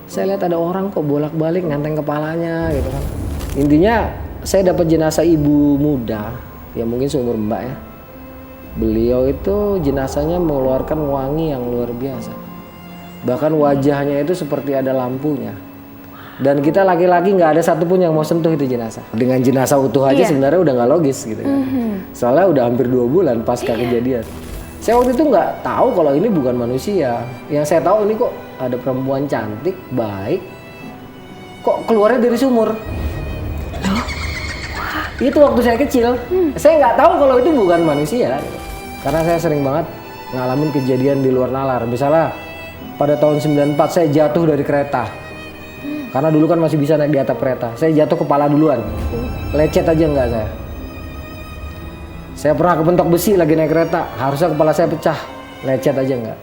Saya lihat ada orang kok bolak-balik nganteng kepalanya gitu kan. Intinya saya dapat jenazah ibu muda, ya mungkin seumur Mbak ya. Beliau itu jenazahnya mengeluarkan wangi yang luar biasa. Bahkan wajahnya itu seperti ada lampunya. Dan kita laki-laki nggak ada satupun yang mau sentuh itu jenazah. Dengan jenazah utuh aja sebenarnya udah nggak logis gitu kan. Soalnya udah hampir 2 bulan pasca kejadian. Saya waktu itu nggak tahu kalau ini bukan manusia. Yang saya tahu ini kok ada perempuan cantik, baik, kok keluarnya dari sumur. Itu waktu saya kecil. Saya nggak tahu kalau itu bukan manusia. Karena saya sering banget ngalamin kejadian di luar nalar. Misalnya pada tahun 94 saya jatuh dari kereta. Karena dulu kan masih bisa naik di atap kereta. Saya jatuh kepala duluan. Lecet aja enggak saya. Saya pernah kepentok besi lagi naik kereta. Harusnya kepala saya pecah. Lecet aja enggak.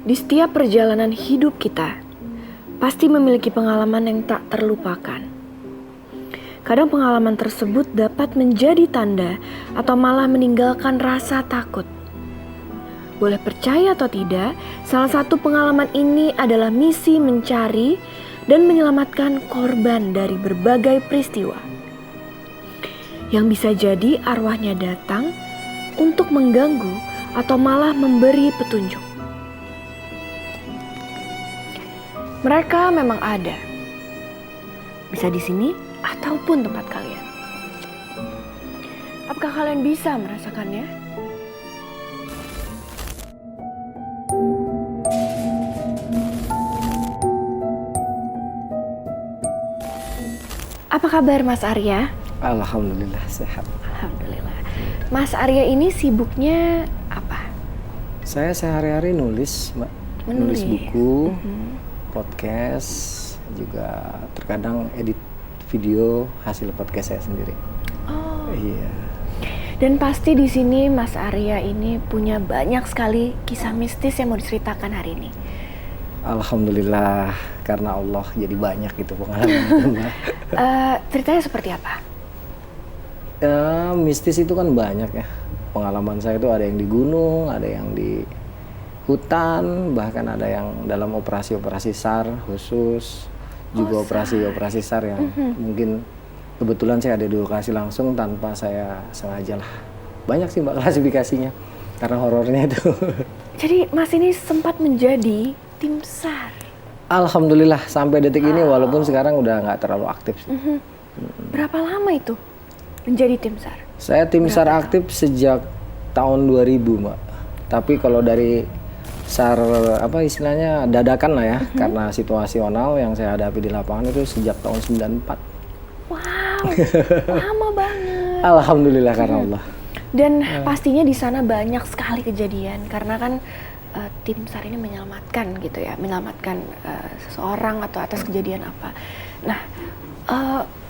Di setiap perjalanan hidup kita, pasti memiliki pengalaman yang tak terlupakan. Kadang pengalaman tersebut dapat menjadi tanda atau malah meninggalkan rasa takut. Boleh percaya atau tidak, salah satu pengalaman ini adalah misi mencari dan menyelamatkan korban dari berbagai peristiwa. Yang bisa jadi arwahnya datang untuk mengganggu atau malah memberi petunjuk. Mereka memang ada, bisa di sini ataupun tempat kalian. Apakah kalian bisa merasakannya? Apa kabar Mas Arya? Alhamdulillah sehat. Alhamdulillah. Mas Arya ini sibuknya apa? Saya sehari-hari nulis, Mbak. Nulis buku. Podcast, juga terkadang edit video hasil podcast saya sendiri. Oh. Iya. Dan pasti di sini Mas Arya ini punya banyak sekali kisah mistis yang mau diceritakan hari ini. Alhamdulillah, karena Allah jadi banyak gitu pengalaman itu, Mbak. Ceritanya seperti apa? Mistis itu kan banyak ya. Pengalaman saya itu ada yang di gunung, ada yang di hutan, bahkan ada yang dalam operasi-operasi SAR khusus, juga operasi-operasi SAR yang mungkin kebetulan saya ada di lokasi langsung tanpa saya sengaja lah. Banyak sih Mbak klasifikasinya, karena horornya itu. Jadi Mas ini sempat menjadi tim SAR? Alhamdulillah sampai detik ini walaupun sekarang udah nggak terlalu aktif sih. Berapa lama itu menjadi tim SAR? Saya tim SAR aktif sejak tahun 2000 Mbak. Tapi kalau dari SAR apa istilahnya dadakan lah ya, karena situasional yang saya hadapi di lapangan itu sejak tahun 94. Wow, lama banget. Alhamdulillah karena Allah. Dan pastinya di sana banyak sekali kejadian karena kan tim SAR ini menyelamatkan gitu ya, menyelamatkan seseorang atau atas kejadian apa. Nah,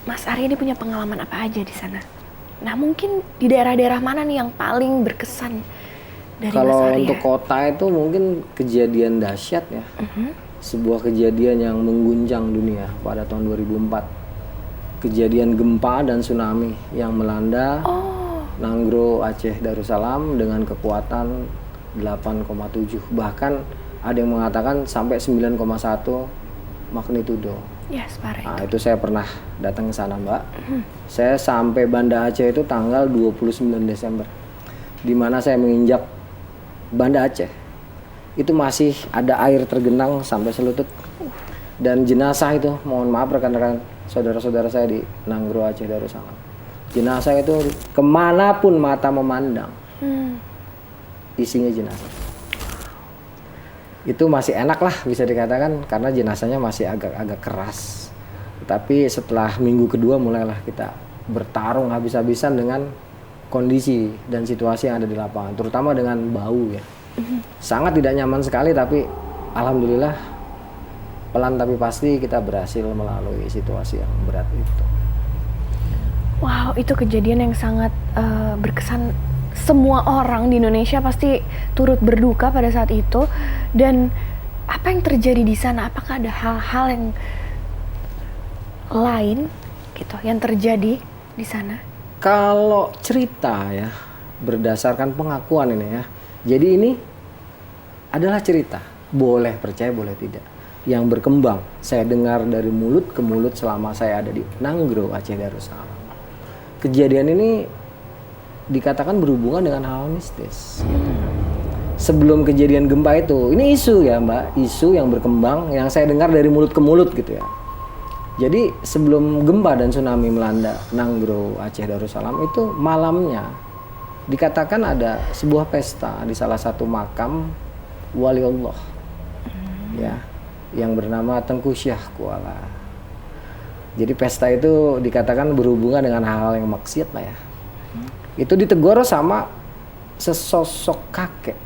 Mas Arya ini punya pengalaman apa aja di sana? Nah, mungkin di daerah-daerah mana nih yang paling berkesan? Kalau untuk kota itu mungkin kejadian dahsyat ya, sebuah kejadian yang mengguncang dunia pada tahun 2004. Kejadian gempa dan tsunami yang melanda Nanggro, Aceh, Darussalam dengan kekuatan 8,7. Bahkan ada yang mengatakan sampai 9,1 magnitudo. Yes, Nah, itu saya pernah datang ke sana Mbak. Saya sampai Banda Aceh itu tanggal 29 Desember. Di mana saya menginjak Banda Aceh, itu masih ada air tergenang sampai selutut. Dan jenazah itu, mohon maaf rekan-rekan saudara-saudara saya di Nanggro, Aceh, Darussalam, jenazah itu kemanapun mata memandang, isinya jenazah. Itu masih enak lah bisa dikatakan, karena jenazahnya masih agak-agak keras. Tapi setelah minggu kedua mulailah kita bertarung habis-habisan dengan kondisi dan situasi yang ada di lapangan, terutama dengan bau ya. Sangat tidak nyaman sekali, tapi alhamdulillah pelan tapi pasti kita berhasil melalui situasi yang berat itu. Wow, itu kejadian yang sangat berkesan. Semua orang di Indonesia pasti turut berduka pada saat itu. Dan apa yang terjadi di sana? Apakah ada hal-hal yang lain gitu yang terjadi di sana? Kalau cerita ya, berdasarkan pengakuan ini ya. Jadi ini adalah cerita, boleh percaya boleh tidak, yang berkembang. Saya dengar dari mulut ke mulut selama saya ada di Nanggro, Aceh Darussalam. Kejadian ini dikatakan berhubungan dengan hal mistis. Sebelum kejadian gempa itu, ini isu ya Mbak, isu yang berkembang yang saya dengar dari mulut ke mulut gitu ya. Jadi sebelum gempa dan tsunami melanda Nanggro, Aceh Darussalam itu malamnya dikatakan ada sebuah pesta di salah satu makam wali Allah ya, yang bernama Tengku Syah Kuala. Jadi pesta itu dikatakan berhubungan dengan hal-hal yang maksiat lah ya. Itu ditegur sama sesosok kakek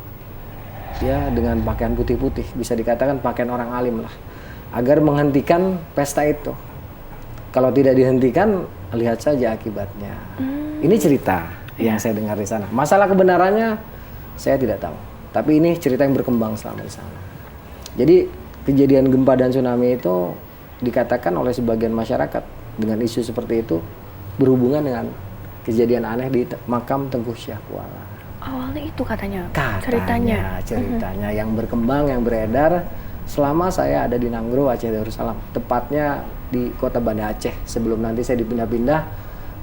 ya, dengan pakaian putih-putih, bisa dikatakan pakaian orang alim lah, agar menghentikan pesta itu. Kalau tidak dihentikan, lihat saja akibatnya. Ini cerita yang saya dengar di sana. Masalah kebenarannya saya tidak tahu, tapi ini cerita yang berkembang selama di sana. Jadi kejadian gempa dan tsunami itu dikatakan oleh sebagian masyarakat dengan isu seperti itu berhubungan dengan kejadian aneh di makam Tengku Syah Kuala. Awalnya itu katanya ceritanya yang berkembang, yang beredar selama saya ada di Nanggro, Aceh Darussalam, tepatnya di kota Banda Aceh, sebelum nanti saya dipindah-pindah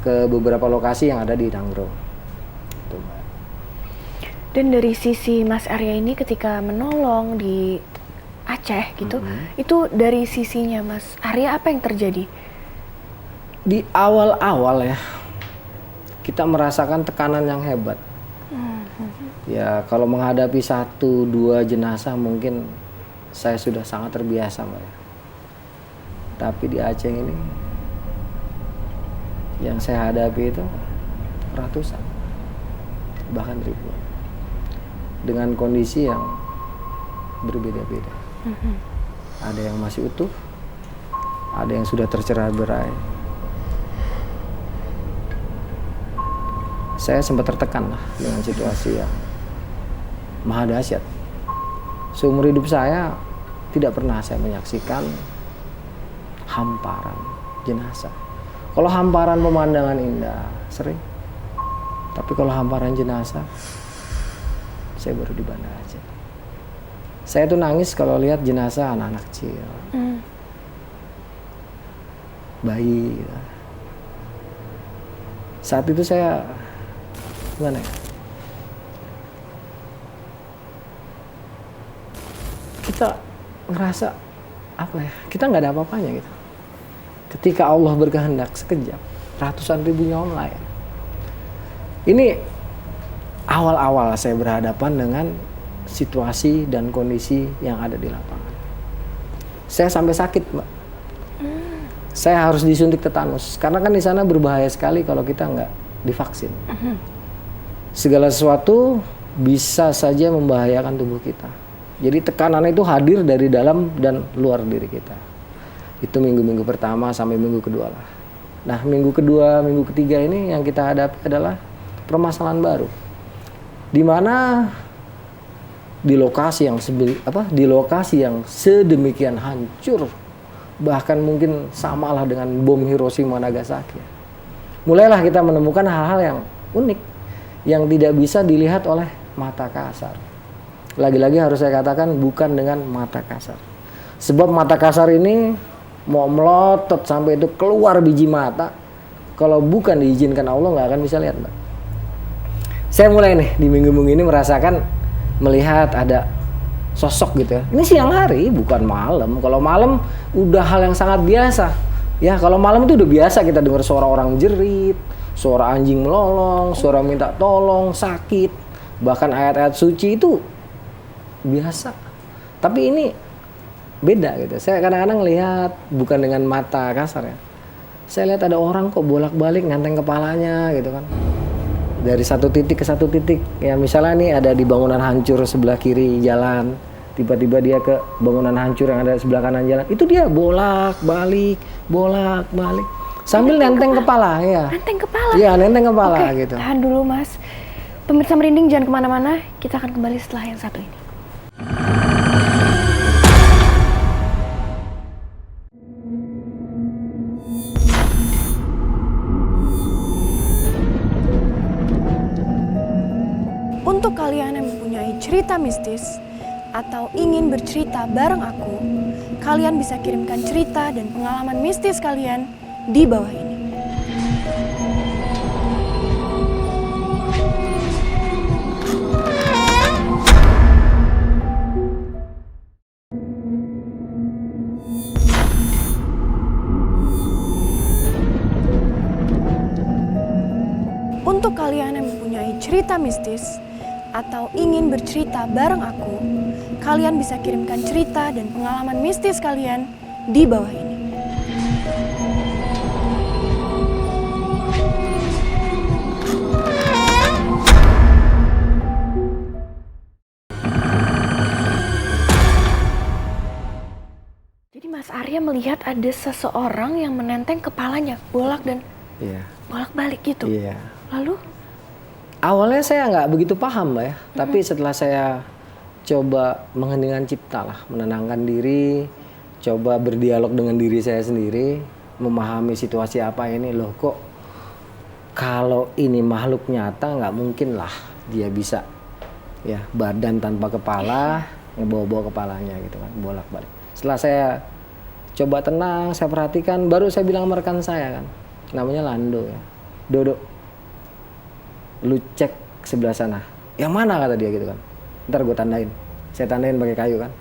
ke beberapa lokasi yang ada di Nanggro. Dan dari sisi Mas Arya ini ketika menolong di Aceh gitu, itu dari sisinya Mas Arya apa yang terjadi? Di awal-awal ya, kita merasakan tekanan yang hebat. Ya kalau menghadapi 1-2 jenazah mungkin saya sudah sangat terbiasa Mbak ya. Tapi di Aceh ini yang saya hadapi itu ratusan, bahkan ribuan, dengan kondisi yang berbeda-beda. Ada yang masih utuh, ada yang sudah tercerai-berai. Saya sempat tertekan lah dengan situasi yang maha dahsyat. Seumur hidup saya tidak pernah saya menyaksikan hamparan jenazah. Kalau hamparan pemandangan indah sering, tapi kalau hamparan jenazah saya baru di Banda Aceh. Saya tuh nangis kalau lihat jenazah anak-anak kecil, bayi gitu. Saat itu saya gimana ya? Kita ngerasa apa ya? Kita nggak ada apa-apanya gitu. Ketika Allah berkehendak sekejap, ratusan ribu nyawa melayang. Ini awal-awal saya berhadapan dengan situasi dan kondisi yang ada di lapangan. Saya sampai sakit, Mbak. Saya harus disuntik tetanus karena kan di sana berbahaya sekali kalau kita nggak divaksin. Segala sesuatu bisa saja membahayakan tubuh kita. Jadi tekanan itu hadir dari dalam dan luar diri kita. Itu minggu-minggu pertama sampai minggu kedua lah. Nah minggu kedua, minggu ketiga ini yang kita hadapi adalah permasalahan baru. Di mana di lokasi yang sedemikian hancur, bahkan mungkin samalah dengan bom Hiroshima Nagasaki. Mulailah kita menemukan hal-hal yang unik yang tidak bisa dilihat oleh mata kasar. Lagi-lagi harus saya katakan bukan dengan mata kasar. Sebab mata kasar ini mau melotot sampai itu keluar biji mata, kalau bukan diizinkan Allah nggak akan bisa lihat, Mbak. Saya mulai nih di minggu-minggu ini merasakan melihat ada sosok gitu ya. Ini siang hari bukan malam. Kalau malam udah hal yang sangat biasa. Ya kalau malam itu udah biasa kita dengar suara orang jerit, suara anjing melolong, suara minta tolong, sakit. Bahkan ayat-ayat suci itu biasa. Tapi ini beda gitu. Saya kadang-kadang lihat bukan dengan mata kasar ya. Saya lihat ada orang kok bolak-balik nganteng kepalanya gitu kan. Dari satu titik ke satu titik. Ya misalnya nih ada di bangunan hancur sebelah kiri jalan. tiba-tiba dia ke bangunan hancur yang ada sebelah kanan jalan, itu dia bolak-balik sambil nenteng kepala ya. Nenteng kepala? Iya, nenteng kepala Oke, gitu. tahan dulu Mas. Pemirsa Merinding jangan kemana-mana, kita akan kembali setelah yang satu ini. Untuk kalian yang mempunyai cerita mistis atau ingin bercerita bareng aku, kalian bisa kirimkan cerita dan pengalaman mistis kalian di bawah ini. Untuk kalian yang mempunyai cerita mistis atau ingin bercerita bareng aku, kalian bisa kirimkan cerita dan pengalaman mistis kalian di bawah ini. Jadi Mas Arya melihat ada seseorang yang menenteng kepalanya Iya. bolak-balik gitu. Iya. Lalu Awalnya saya nggak begitu paham Mbak ya, tapi setelah saya coba mengheningkan cipta lah, menenangkan diri, coba berdialog dengan diri saya sendiri, memahami situasi apa ini, loh kok kalau ini makhluk nyata nggak mungkin lah dia bisa ya badan tanpa kepala, ngebawa-bawa kepalanya gitu kan, bolak-balik. Setelah saya coba tenang, saya perhatikan, baru saya bilang sama rekan saya kan, namanya Lando ya, Dodo, lu cek sebelah sana. Yang mana kata dia gitu kan. Ntar gue tandain. Saya tandain pakai kayu kan.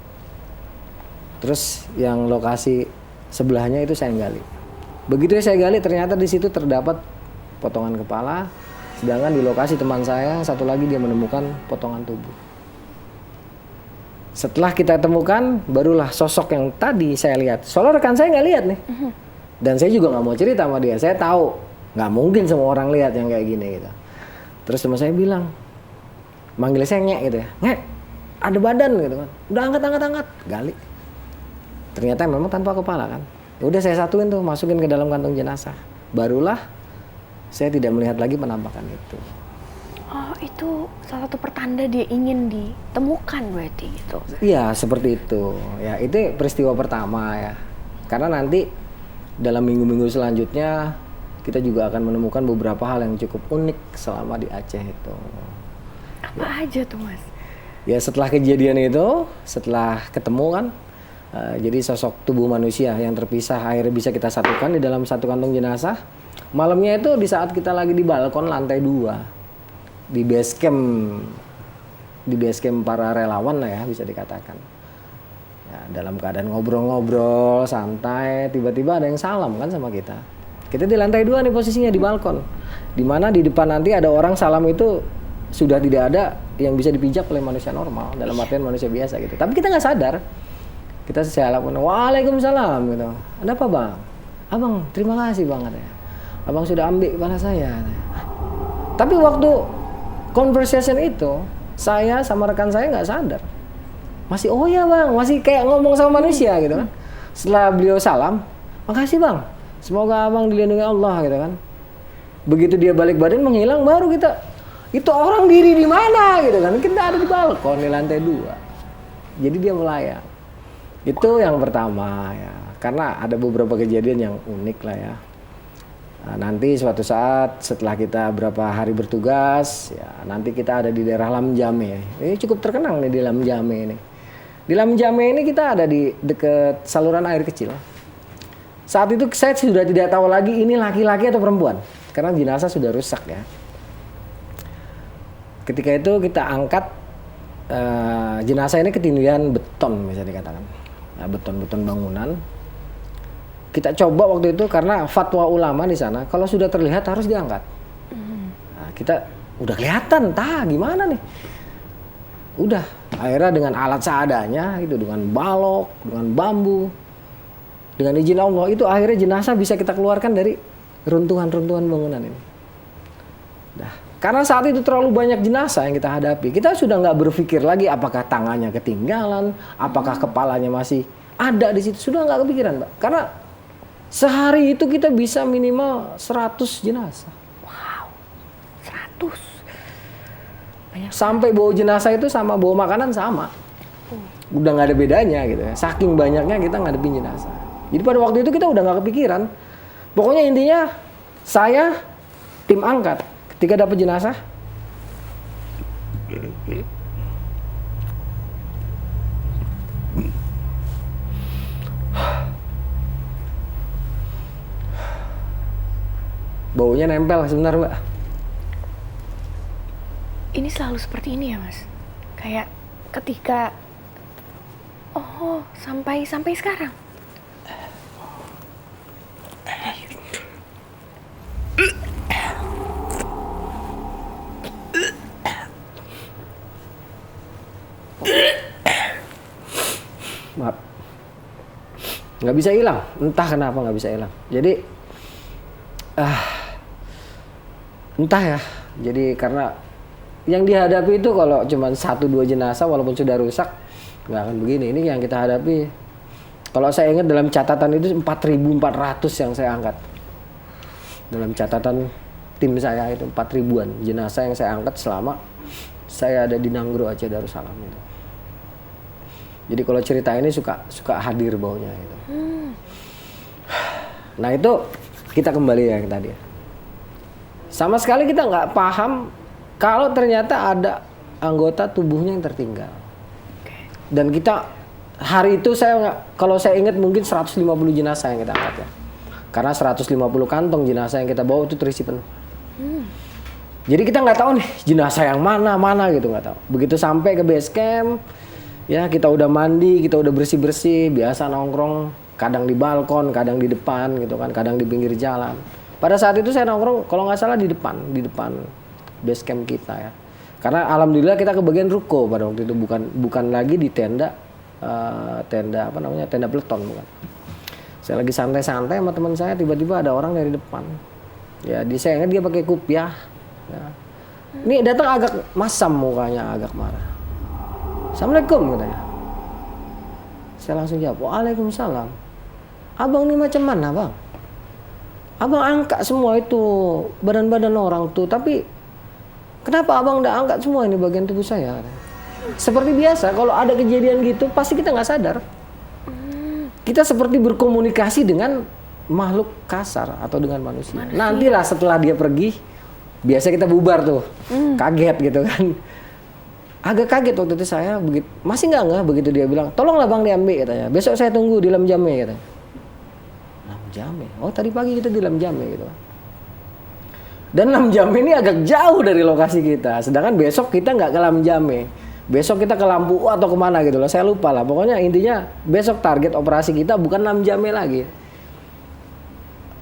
Terus yang lokasi sebelahnya itu saya gali. Begitu saya gali ternyata di situ terdapat potongan kepala. Sedangkan di lokasi teman saya satu lagi dia menemukan potongan tubuh. Setelah kita temukan barulah sosok yang tadi saya lihat. Soalnya rekan saya nggak lihat nih. Dan saya juga nggak mau cerita sama dia. Saya tahu nggak mungkin semua orang lihat yang kayak gini gitu. Terus teman saya bilang, manggil saya Ngek gitu ya, Ngek, ada badan gitu kan, udah angkat, gali. Ternyata memang tanpa kepala kan. Ya udah saya satuin tuh, masukin ke dalam kantong jenazah. Barulah saya tidak melihat lagi penampakan itu. oh itu salah satu pertanda dia ingin ditemukan berarti gitu. Iya seperti itu. Ya itu peristiwa pertama ya. Karena nanti dalam minggu-minggu selanjutnya kita juga akan menemukan beberapa hal yang cukup unik selama di Aceh itu. Apa aja tuh Mas? Ya setelah kejadian itu, setelah ketemu kan, jadi sosok tubuh manusia yang terpisah akhirnya bisa kita satukan di dalam satu kantong jenazah. Malamnya itu di saat kita lagi di balkon lantai 2 di base camp para relawan lah ya bisa dikatakan. Ya, dalam keadaan ngobrol-ngobrol santai, tiba-tiba ada yang salam kan sama kita. Kita di lantai 2 nih posisinya di balkon, dimana di depan nanti ada orang salam itu sudah tidak ada yang bisa dipijak oleh manusia normal, dalam artian manusia biasa gitu. Tapi kita nggak sadar, kita salam, waalaikumsalam gitu. Ada apa bang? Abang terima kasih banget ya, abang sudah ambil kepala saya. Tapi waktu conversation itu, saya sama rekan saya nggak sadar, masih oh ya bang, masih kayak ngomong sama manusia gitu kan. Setelah beliau salam, makasih bang. Semoga abang dilindungi Allah gitu kan. Begitu dia balik badan menghilang baru kita itu orang diri di mana gitu kan. Kita ada di balkon di lantai 2. Jadi dia melayang. Itu yang pertama ya. Karena ada beberapa kejadian yang unik lah ya. Nah, nanti suatu saat setelah kita berapa hari bertugas ya nanti kita ada di daerah Lamjame. Ini cukup terkenal nih di Lamjame ini. Di Lamjame ini kita ada di dekat saluran air kecil. Saat itu saya sudah tidak tahu lagi ini laki-laki atau perempuan karena jenazah sudah rusak ya. Ketika itu kita angkat jenazah ini ketindihan beton bisa dikatakan, nah, beton bangunan. Kita coba waktu itu karena fatwa ulama di sana kalau sudah terlihat harus diangkat. Nah, kita udah kelihatan, gimana nih? Udah akhirnya dengan alat seadanya itu dengan balok, dengan bambu. Dengan izin Allah itu akhirnya jenazah bisa kita keluarkan dari runtuhan-runtuhan bangunan ini. Nah, Karena saat itu terlalu banyak jenazah yang kita hadapi. Kita sudah nggak berpikir lagi apakah tangannya ketinggalan, apakah kepalanya masih ada di situ. Sudah nggak kepikiran, Mbak. Karena sehari itu kita bisa minimal 100 jenazah. Wow, 100. Banyak. Sampai bawa jenazah itu sama bawa makanan sama. Udah nggak ada bedanya gitu ya. Saking banyaknya kita ngadepin jenazah. Jadi pada waktu itu kita udah nggak kepikiran. Pokoknya intinya saya tim angkat. Ketika dapat jenazah, baunya nempel sebentar, Mbak. Ini selalu seperti ini ya, Mas? Kayak ketika sampai sekarang. Maaf, nggak bisa hilang, entah kenapa nggak bisa hilang. Jadi entah ya, jadi karena yang dihadapi itu kalau cuma 1-2 jenazah walaupun sudah rusak nggak akan begini. Ini yang kita hadapi, kalau saya ingat dalam catatan itu 4.400 yang saya angkat. Dalam catatan tim saya itu 4.000-an jenazah yang saya angkat selama saya ada di Nanggro Aceh Darussalam itu. Jadi kalau cerita ini suka hadir baunya itu. Nah itu kita kembali yang tadi. Sama sekali kita nggak paham kalau ternyata ada anggota tubuhnya yang tertinggal. Dan kita hari itu kalau saya ingat mungkin 150 jenazah yang kita angkat ya. Karena 150 kantong jenazah yang kita bawa itu terisi penuh. Jadi kita nggak tahu nih jenazah yang mana gitu, nggak tahu. Begitu sampai ke base camp, ya kita udah mandi, kita udah bersih-bersih, biasa nongkrong, kadang di balkon, kadang di depan gitu kan, kadang di pinggir jalan. Pada saat itu saya nongkrong kalau nggak salah di depan base camp kita ya. Karena alhamdulillah kita kebagian ruko pada waktu itu, bukan lagi di tenda tenda peleton bukan. Saya lagi santai-santai sama teman saya, tiba-tiba ada orang dari depan. Ya, saya ingat dia pakai kupiah. Ya. Ini datang agak masam mukanya, agak marah. Assalamualaikum katanya. Saya langsung jawab, waalaikumsalam. Abang ini macam mana bang? Abang angkat semua itu badan-badan orang tuh, tapi kenapa abang udah angkat semua ini bagian tubuh saya? Seperti biasa, kalau ada kejadian gitu pasti kita nggak sadar. Kita seperti berkomunikasi dengan makhluk kasar atau dengan manusia. Nantilah setelah dia pergi, biasa kita bubar tuh, kaget gitu kan. Agak kaget waktu itu saya, masih nggak begitu dia bilang, tolonglah bang diambil katanya. Besok saya tunggu di Lam Jame katanya. Lam Jame? Oh tadi pagi kita di Lam Jame gitu. Dan Lam Jame ini agak jauh dari lokasi kita. Sedangkan besok kita nggak ke Lam Jame. Besok kita ke Lampu atau kemana gitu loh. Saya lupa lah. Pokoknya intinya besok target operasi kita bukan Lam Jame lagi.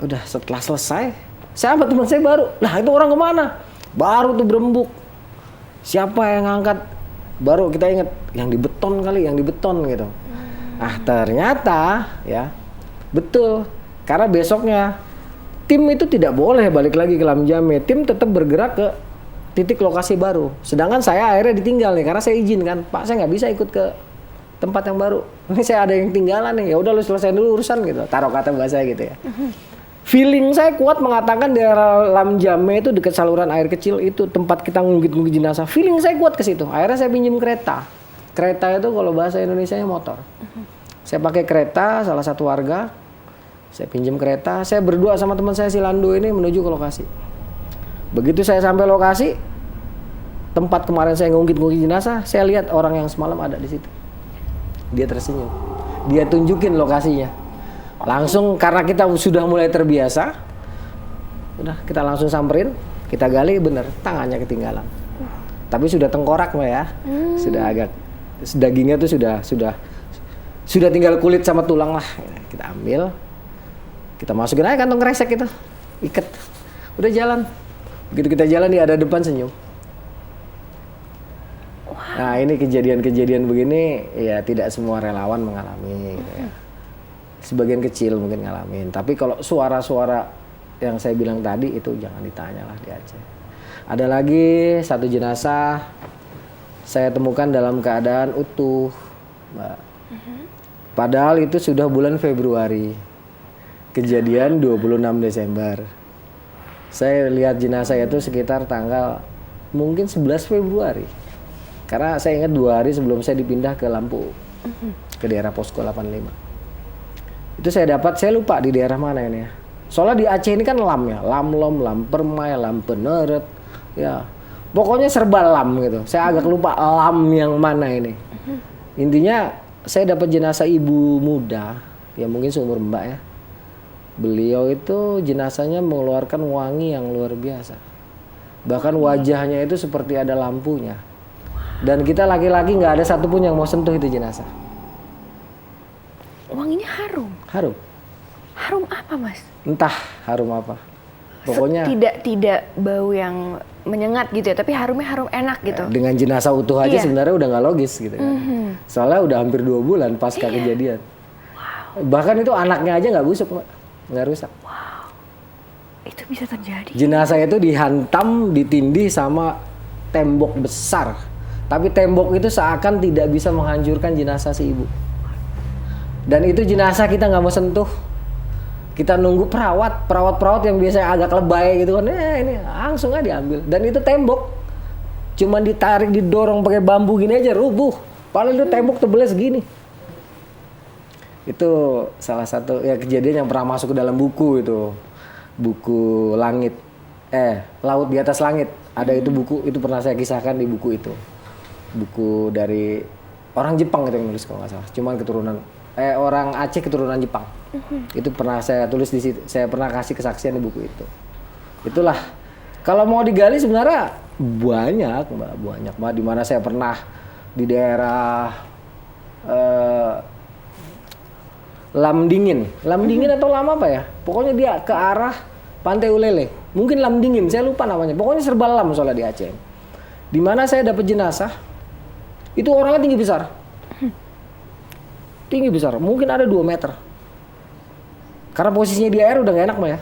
Udah setelah selesai, saya sama teman saya baru. Nah itu orang kemana? Baru tuh berembuk. Siapa yang ngangkat? Baru kita ingat yang di beton kali, yang di beton gitu. Ah ternyata ya betul. Karena besoknya tim itu tidak boleh balik lagi ke Lam Jame. Tim tetap bergerak ke titik lokasi baru. Sedangkan saya akhirnya ditinggal nih karena saya izin kan, Pak saya nggak bisa ikut ke tempat yang baru. Ini saya ada yang tinggalan nih. Ya udah lu selesaiin dulu urusan gitu. Taruh kata bahasa gitu ya. Feeling saya kuat mengatakan daerah Lam Jame itu dekat saluran air kecil itu tempat kita ngungkit-ngungkit jenazah. Feeling saya kuat ke situ. Akhirnya saya pinjam kereta. Kereta itu kalau bahasa Indonesianya motor. Saya pakai kereta salah satu warga. Saya pinjam kereta. Saya berdua sama teman saya si Lando ini menuju ke lokasi. Begitu saya sampai lokasi tempat kemarin saya ngungkit-ngungkit jenazah, saya lihat orang yang semalam ada di situ. Dia tersenyum. Dia tunjukin lokasinya. Langsung karena kita sudah mulai terbiasa, udah kita langsung samperin, kita gali bener tangannya ketinggalan. Tapi sudah tengkorak Mbak ya. Sudah agak dagingnya tuh sudah tinggal kulit sama tulang lah. Kita ambil. Kita masukin aja kantong kresek itu. Ikat. Udah jalan. Begitu kita jalan dia ada depan senyum. Nah ini kejadian-kejadian begini ya tidak semua relawan mengalami gitu ya. Sebagian kecil mungkin ngalamin. Tapi kalau suara-suara yang saya bilang tadi itu jangan ditanya lah di Aceh. Ada lagi satu jenazah saya temukan dalam keadaan utuh, Mbak. Padahal itu sudah bulan Februari. Kejadian 26 Desember. Saya lihat jenazah itu sekitar tanggal mungkin 11 Februari. Karena saya ingat 2 hari sebelum saya dipindah ke Lampu. Ke daerah Posko 85. Itu saya lupa di daerah mana ini ya. Soalnya di Aceh ini kan lam ya, lam-lom, lam permai, lam peneret, ya. Pokoknya serba lam gitu. Saya agak lupa lam yang mana ini. Intinya saya dapat jenazah ibu muda, ya mungkin seumur Mbak ya. Beliau itu jenazahnya mengeluarkan wangi yang luar biasa. Bahkan wajahnya itu seperti ada lampunya. Dan kita laki-laki nggak ada satupun yang mau sentuh itu jenazah. Wanginya harum. Harum. Harum apa, Mas? Entah harum apa. Pokoknya Tidak bau yang menyengat gitu ya, tapi harumnya harum enak gitu. dengan jenazah utuh aja sebenarnya udah nggak logis gitu kan. Soalnya udah hampir 2 bulan pasca kejadian. Bahkan itu anaknya aja nggak busuk, Mbak. Nggak rusak. Itu bisa terjadi. Jenazah itu dihantam, ditindih sama tembok besar. Tapi tembok itu seakan tidak bisa menghancurkan jenazah si ibu. Dan itu jenazah kita nggak mau sentuh. Kita nunggu perawat yang biasanya agak lebay gitu kan, ini langsung aja diambil. Dan itu tembok, cuman ditarik, didorong pakai bambu gini aja rubuh. Padahal itu tembok tebelnya segini. Itu salah satu ya kejadian yang pernah masuk ke dalam buku itu, buku langit, Laut di Atas Langit. Ada itu buku, itu pernah saya kisahkan di buku itu. Buku dari orang Jepang itu yang nulis kalau nggak salah. Cuman keturunan orang Aceh keturunan Jepang. Itu pernah saya tulis di situ. Saya pernah kasih kesaksian di buku itu. Itulah. Kalau mau digali sebenarnya banyak, Mbak, banyak Mbak. Di mana saya pernah di daerah Lam Dingin atau Lam apa ya? Pokoknya dia ke arah Pantai Ulele. Mungkin Lam Dingin, saya lupa namanya. Pokoknya serba lam soalnya di Aceh. Di mana saya dapat jenazah, itu orangnya tinggi besar. Tinggi besar, mungkin ada 2 meter. Karena posisinya di air udah gak enak, Mbak ya.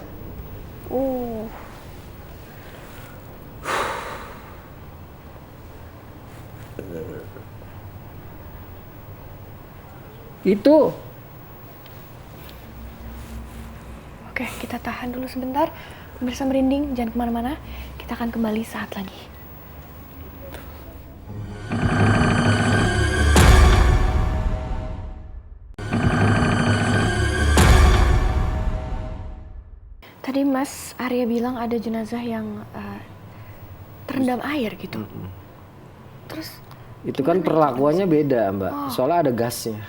Itu. Oke, kita tahan dulu sebentar. Pemirsa Merinding, jangan kemana-mana. Kita akan kembali saat lagi. Tadi Mas Arya bilang ada jenazah yang terendam air gitu. Terus itu kan perlakuannya beda, Mbak. Soalnya ada gasnya.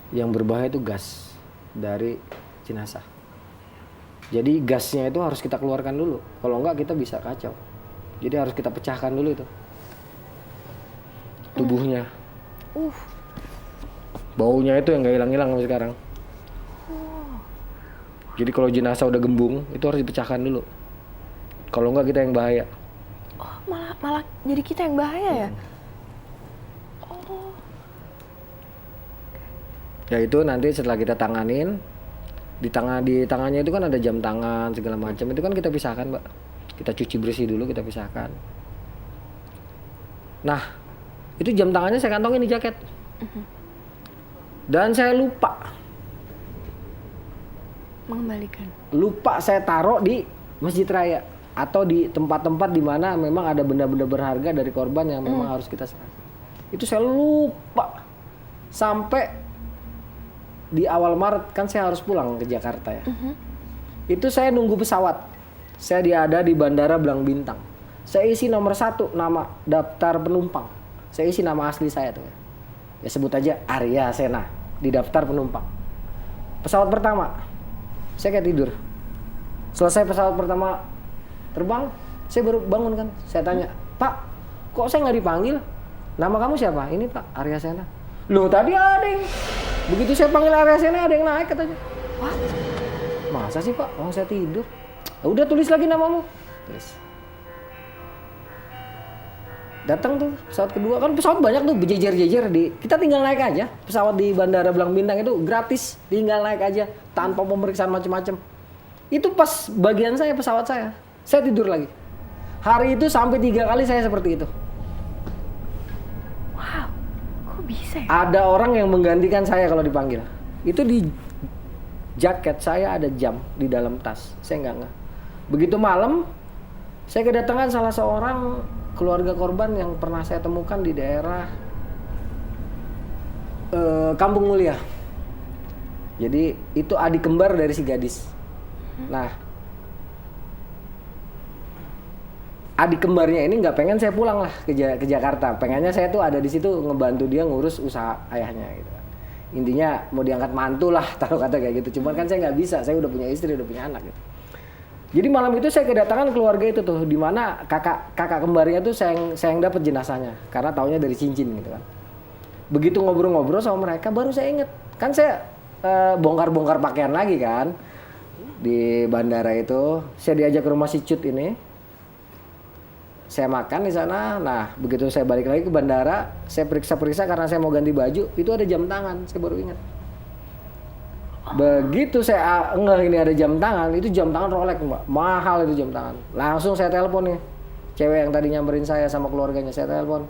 Yang berbahaya itu gas dari jenazah. Jadi gasnya itu harus kita keluarkan dulu. Kalau enggak kita bisa kacau. Jadi harus kita pecahkan dulu itu tubuhnya. Baunya itu yang nggak hilang-hilang sampai sekarang. Jadi kalau jenazah udah gembung itu harus dipecahkan dulu. Kalau enggak kita yang bahaya. Oh, malah jadi kita yang bahaya ya? Ya itu nanti setelah kita tanganin, di tangannya itu kan ada jam tangan segala macam, itu kan kita pisahkan, Mbak. Kita cuci bersih dulu, kita pisahkan. Nah, itu jam tangannya saya kantongin di jaket. Dan saya lupa Mengembalikan. Lupa saya taruh di Masjid Raya atau di tempat-tempat di mana memang ada benda-benda berharga dari korban yang memang harus kita serahkan. Itu saya lupa. Sampai di awal Maret kan saya harus pulang ke Jakarta ya. Itu saya nunggu pesawat. Saya ada di Bandara Belang Bintang. Saya isi nomor 1 nama daftar penumpang. Saya isi nama asli saya tuh ya. Ya sebut aja Arya Sena di daftar penumpang. Pesawat pertama, saya kayak tidur. Selesai pesawat pertama terbang, saya baru bangun kan. Saya tanya, Pak, kok saya nggak dipanggil? Nama kamu siapa? Ini Pak, Arya Sena. Loh tadi ada yang, begitu saya panggil Arya Sena ada yang naik katanya. Wah, masa sih Pak? Orang saya tidur. Udah tulis lagi namamu. Tulis. Datang tuh pesawat kedua, kan pesawat banyak tuh berjejer-jejer di. Kita tinggal naik aja. Pesawat di Bandara Belang Bintang itu gratis, tinggal naik aja tanpa pemeriksaan macam-macam. Itu pas bagian saya pesawat saya tidur lagi. Hari itu sampai 3 kali saya seperti itu. Wow, kok bisa ya? Ada orang yang menggantikan saya kalau dipanggil. Itu di jaket saya ada jam di dalam tas. Saya nggak. Begitu malam, saya kedatangan salah seorang keluarga korban yang pernah saya temukan di daerah Kampung Mulia. Jadi itu adik kembar dari si gadis. Nah, adik kembarnya ini nggak pengen saya pulang lah ke Jakarta. Pengennya saya tuh ada di situ ngebantu dia ngurus usaha ayahnya gitu kan. Intinya mau diangkat mantu lah, taruh kata kayak gitu. Cuman kan saya nggak bisa, saya udah punya istri, udah punya anak gitu. Jadi malam itu saya kedatangan keluarga itu tuh, di mana kakak kembarnya tuh saya yang dapat jenazahnya, karena taunya dari cincin gitu kan. Begitu ngobrol-ngobrol sama mereka, baru saya inget, kan saya bongkar-bongkar pakaian lagi kan di bandara itu. Saya diajak ke rumah si Cut ini, saya makan di sana. Nah begitu saya balik lagi ke bandara, saya periksa karena saya mau ganti baju, itu ada jam tangan, saya baru ingat. Begitu saya ngeh ini ada jam tangan, itu jam tangan Rolex mbak, mahal itu jam tangan. Langsung saya telepon nih, cewek yang tadi nyamperin saya sama keluarganya, saya telepon,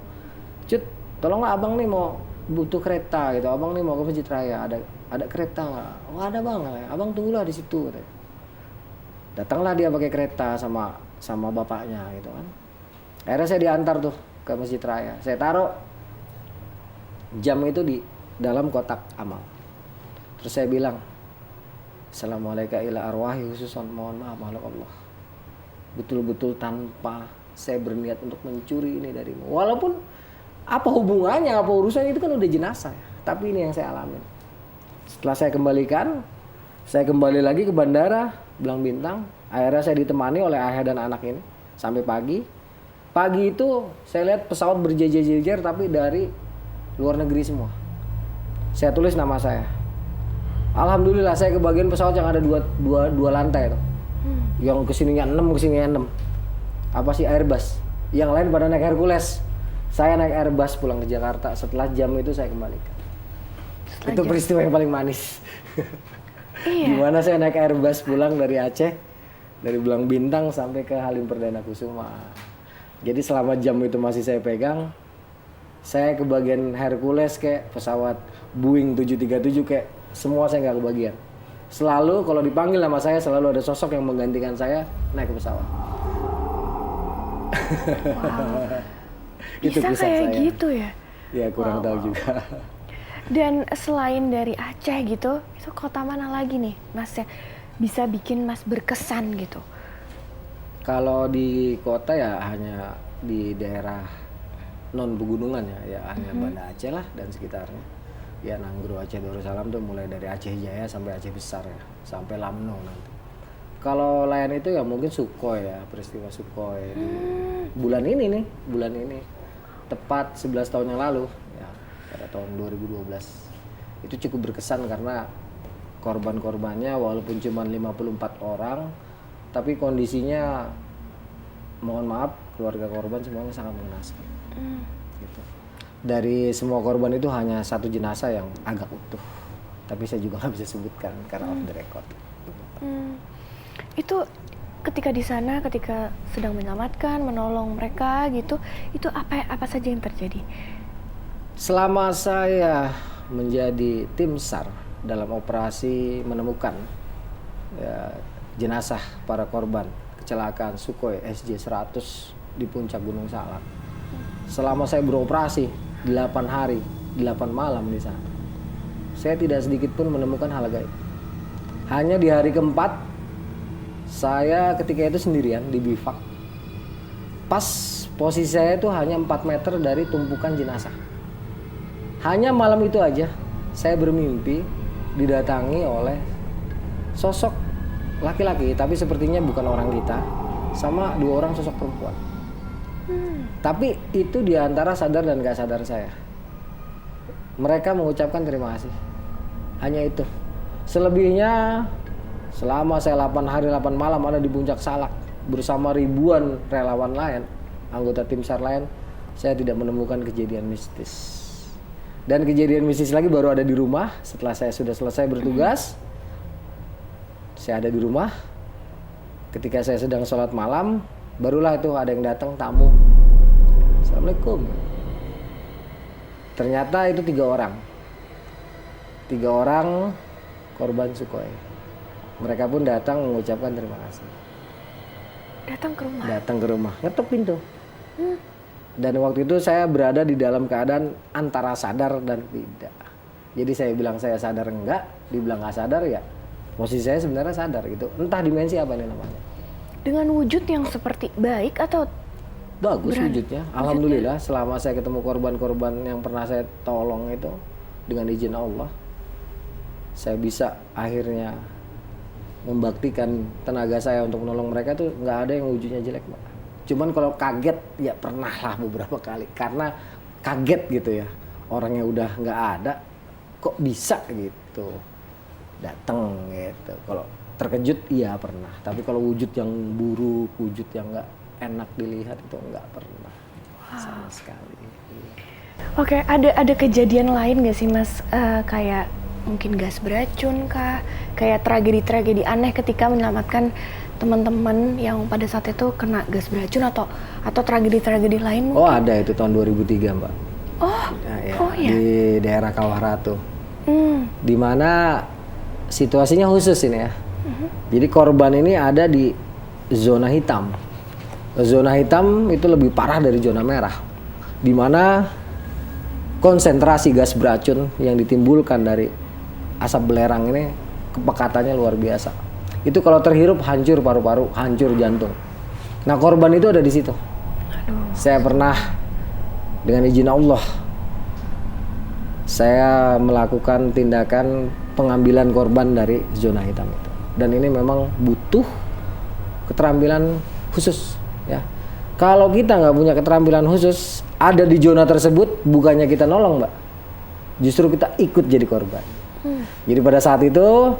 Cut, tolonglah abang nih mau butuh kereta gitu, abang nih mau ke Masjid Raya, ada kereta nggak? Oh ada bang, abang tunggulah di situ. Datanglah dia pakai kereta sama bapaknya gitu kan. Akhirnya saya diantar tuh ke Masjid Raya, saya taruh jam itu di dalam kotak amal. Terus saya bilang, Assalamualaikum ila arwahi khususon, mohon maaf makhluk Allah. Betul-betul tanpa saya berniat untuk mencuri ini darimu. Walaupun apa hubungannya, apa urusannya, itu kan udah jenazah ya. Tapi ini yang saya alamin. Setelah saya kembalikan, saya kembali lagi ke bandara Belang Bintang. Akhirnya saya ditemani oleh ayah dan anak ini sampai pagi. Pagi itu saya lihat pesawat berjejer-jejer tapi dari luar negeri semua. Saya tulis nama saya. Alhamdulillah saya kebagian pesawat yang ada dua lantai itu. Yang kesininya 6, kesininya 6. Apa sih, Airbus. Yang lain pada naik Hercules. Saya naik Airbus pulang ke Jakarta. Setelah jam itu saya kembalikan. Itu peristiwa yang paling manis. Iya. Gimana saya naik Airbus pulang dari Aceh, dari Belang Bintang sampai ke Halim Perdana Kusuma. Jadi selama jam itu masih saya pegang, saya kebagian Hercules kayak pesawat Boeing 737 kayak semua saya nggak kebagian. Selalu kalau dipanggil nama saya selalu ada sosok yang menggantikan saya naik ke pesawat. Wow. Itu Bisa kisah kayak saya. gitu ya? Ya kurang tahu juga. Dan selain dari Aceh gitu, itu kota mana lagi nih Mas yang bisa bikin Mas berkesan gitu? Kalau di kota ya hanya di daerah non pegunungan ya hanya Banda Aceh lah dan sekitarnya. Ya Nanggro, Aceh Darussalam tuh mulai dari Aceh Jaya sampai Aceh Besar ya, sampai Lamno nanti. Kalau lain itu ya mungkin Sukhoi ya, peristiwa Sukhoi di bulan ini tepat 11 tahun yang lalu ya, pada tahun 2012. Itu cukup berkesan karena korban-korbannya walaupun cuma 54 orang, tapi kondisinya mohon maaf keluarga korban semuanya sangat mengenaskan. Gitu. Dari semua korban itu hanya satu jenazah yang agak utuh, tapi saya juga nggak bisa sebutkan karena off the record. Itu ketika di sana, ketika sedang menyelamatkan, menolong mereka gitu, itu apa saja yang terjadi? Selama saya menjadi tim SAR dalam operasi menemukan ya, jenazah para korban kecelakaan Sukhoi SJ-100 di puncak Gunung Salak. Selama saya beroperasi 8 hari, 8 malam di sana, saya tidak sedikit pun menemukan hal gaib. Hanya di hari keempat, saya ketika itu sendirian di bivak. Pas posisi saya itu hanya 4 meter dari tumpukan jenazah. Hanya malam itu aja, saya bermimpi didatangi oleh sosok laki-laki, tapi sepertinya bukan orang kita, sama 2 orang sosok perempuan. Tapi itu diantara sadar dan gak sadar saya. Mereka mengucapkan terima kasih. Hanya itu. Selebihnya selama saya 8 hari 8 malam ada di puncak Salak bersama ribuan relawan lain, anggota tim SAR lain, saya tidak menemukan kejadian mistis. Dan kejadian mistis lagi baru ada di rumah setelah saya sudah selesai bertugas. Saya ada di rumah ketika saya sedang sholat malam, Barulah itu ada yang datang tamu. Assalamualaikum. Ternyata itu 3 orang. 3 orang korban Sukhoi. Mereka pun datang mengucapkan terima kasih. Datang ke rumah. Datang ke rumah, ngetok pintu. Dan waktu itu saya berada di dalam keadaan antara sadar dan tidak. Jadi saya bilang saya sadar enggak, dibilang nggak sadar ya. Posisi saya sebenarnya sadar gitu. Entah dimensi apa ini namanya. Dengan wujud yang seperti baik atau Bagus wujudnya. Alhamdulillah selama saya ketemu korban-korban yang pernah saya tolong itu dengan izin Allah, saya bisa akhirnya membaktikan tenaga saya untuk menolong mereka tuh nggak ada yang wujudnya jelek, Mbak. Cuman kalau kaget ya pernah lah beberapa kali karena kaget gitu ya. Orangnya udah nggak ada, kok bisa gitu datang gitu. Kalau terkejut iya pernah, tapi kalau wujud yang buruk, wujud yang nggak enak dilihat itu nggak pernah sama sekali. Oke, ada kejadian lain gak sih Mas, kayak mungkin gas beracun kah, kayak tragedi-tragedi aneh ketika menyelamatkan teman-teman yang pada saat itu kena gas beracun atau tragedi-tragedi lain mungkin? Oh ada itu tahun 2003 Mbak. Oh, Ya, iya. Di daerah Kawah Ratu. Di mana situasinya khusus ini ya. Jadi korban ini ada di zona hitam. Zona hitam itu lebih parah dari zona merah, di mana konsentrasi gas beracun yang ditimbulkan dari asap belerang ini kepekatannya luar biasa. Itu kalau terhirup hancur paru-paru, hancur jantung. Nah korban itu ada di situ. Saya pernah dengan izin Allah, saya melakukan tindakan pengambilan korban dari zona hitam itu. Dan ini memang butuh keterampilan khusus. Ya, kalau kita nggak punya keterampilan khusus, ada di zona tersebut, bukannya kita nolong, Mbak, justru kita ikut jadi korban. Jadi pada saat itu,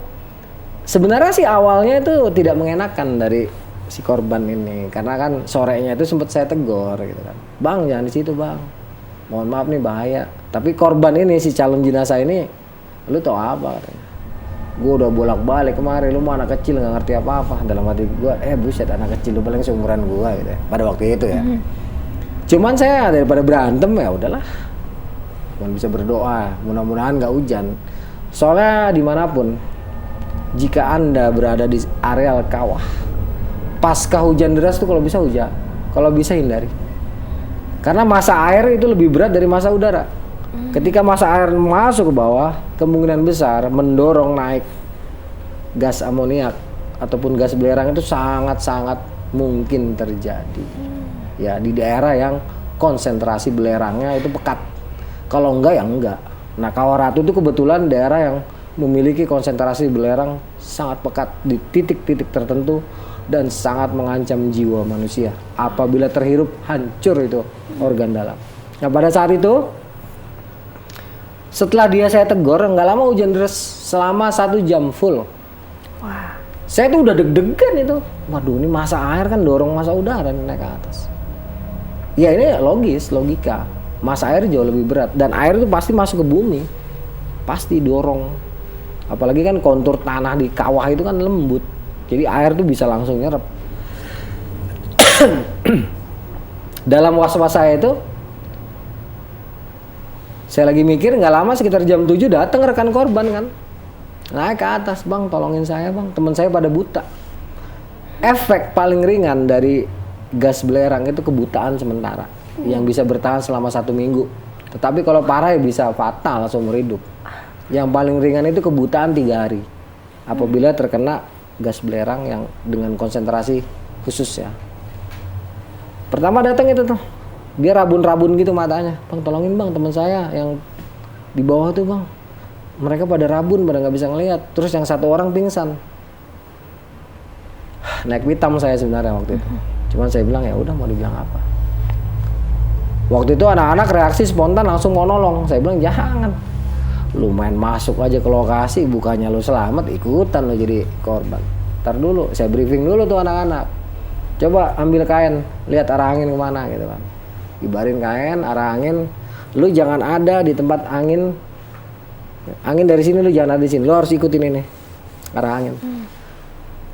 sebenarnya sih awalnya itu tidak mengenakan dari si korban ini, karena kan sorenya itu sempat saya tegur, gitu kan, Bang jangan di situ Bang, mohon maaf nih bahaya. Tapi korban ini si calon jenazah ini, lu tau apa katanya? Gue udah bolak-balik kemarin, lu mah anak kecil nggak ngerti apa-apa. Dalam hati gue, buset anak kecil lu paling seumuran gue gitu ya. Pada waktu itu ya. Cuman saya daripada berantem ya udahlah. Cuman bisa berdoa, mudah-mudahan nggak hujan. Soalnya dimanapun, jika Anda berada di areal kawah, pasca hujan deras tuh kalau bisa hujan, kalau bisa hindari. Karena massa air itu lebih berat dari massa udara. Ketika massa air masuk ke bawah, kemungkinan besar mendorong naik gas amoniak ataupun gas belerang itu sangat-sangat mungkin terjadi. Ya di daerah yang konsentrasi belerangnya itu pekat. Kalau enggak ya enggak. Nah Kawah Ratu itu kebetulan daerah yang memiliki konsentrasi belerang sangat pekat di titik-titik tertentu dan sangat mengancam jiwa manusia. Apabila terhirup hancur itu organ dalam. Nah pada saat itu setelah saya tegur, nggak lama hujan deras selama 1 jam full. Wah. Saya tuh udah deg-degan itu. Waduh, ini massa air kan dorong massa udara naik ke atas. Ya ini logis, logika. Massa air jauh lebih berat dan air itu pasti masuk ke bumi, pasti dorong. Apalagi kan kontur tanah di kawah itu kan lembut, jadi air tuh bisa langsung nyerap. Dalam was-was saya itu, saya lagi mikir, nggak lama sekitar jam 7 datang rekan korban kan, naik ke atas, Bang tolongin saya Bang, teman saya pada buta. Efek paling ringan dari gas belerang itu kebutaan sementara, yang bisa bertahan selama 1 minggu. Tetapi kalau parah ya bisa fatal seumur hidup. Yang paling ringan itu kebutaan 3 hari, apabila terkena gas belerang yang dengan konsentrasi khusus ya. Pertama datang itu tuh, dia rabun-rabun gitu matanya, Bang tolongin Bang teman saya yang di bawah tuh Bang, mereka pada rabun, pada nggak bisa ngelihat. Terus yang 1 orang pingsan. Naik pitam saya sebenarnya waktu itu. Cuman saya bilang ya udah mau dibilang apa. Waktu itu anak-anak reaksi spontan langsung mau nolong. Saya bilang jangan, lu main masuk aja ke lokasi, bukannya lu selamat ikutan lu jadi korban. Ntar dulu, saya briefing dulu tuh anak-anak. Coba ambil kain, lihat arah angin kemana gitu kan. Ibarin kain, arah angin, lu jangan ada di tempat angin. Angin dari sini, lu jangan ada di sini. Lu harus ikutin ini arah angin.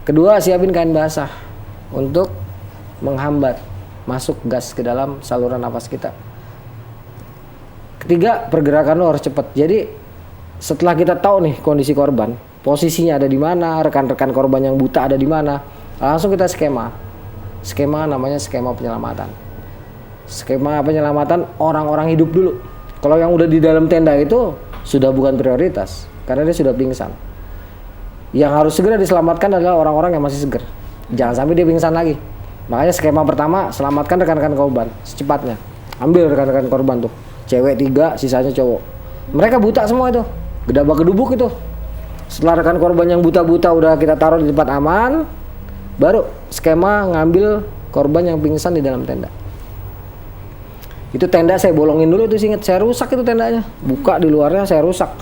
Kedua, siapin kain basah untuk menghambat masuk gas ke dalam saluran napas kita. Ketiga, pergerakan lo harus cepat. Jadi setelah kita tahu nih kondisi korban, posisinya ada di mana, rekan-rekan korban yang buta ada di mana, langsung kita skema. Skema namanya skema penyelamatan. Skema penyelamatan orang-orang hidup dulu. Kalau yang udah di dalam tenda itu sudah bukan prioritas karena dia sudah pingsan. Yang harus segera diselamatkan adalah orang-orang yang masih seger. Jangan sampai dia pingsan lagi. Makanya skema pertama, selamatkan rekan-rekan korban secepatnya. Ambil rekan-rekan korban tuh. Cewek 3, sisanya cowok. Mereka buta semua itu. Gedabak-gedubuk itu. Setelah rekan korban yang buta-buta udah kita taruh di tempat aman, baru skema ngambil korban yang pingsan di dalam tenda. Itu tenda saya bolongin dulu itu, ingat saya rusak itu tendanya. Buka di luarnya saya rusak.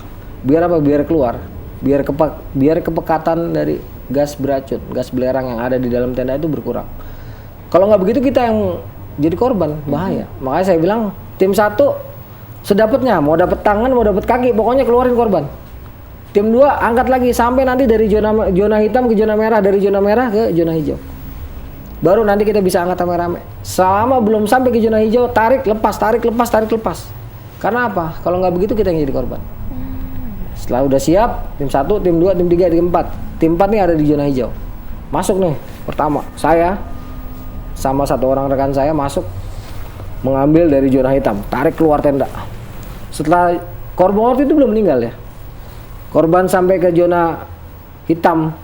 Biar apa? Biar keluar. Biar kepekatan dari gas beracun, gas belerang yang ada di dalam tenda itu berkurang. Kalau nggak begitu kita yang jadi korban, bahaya. Makanya saya bilang tim 1 sedapatnya, mau dapat tangan, mau dapat kaki, pokoknya keluarin korban. Tim 2 angkat lagi sampai nanti dari zona hitam ke zona merah, dari zona merah ke zona hijau. Baru nanti kita bisa angkat rame-rame. Selama belum sampai ke zona hijau, tarik lepas. Karena apa? Kalau nggak begitu kita yang jadi korban. Setelah udah siap, tim 1, tim 2, tim 3, tim 4. Tim 4 nih ada di zona hijau. Masuk nih, pertama saya sama 1 orang rekan saya masuk mengambil dari zona hitam, tarik keluar tenda. Setelah korban waktu itu belum meninggal ya. Korban sampai ke zona hitam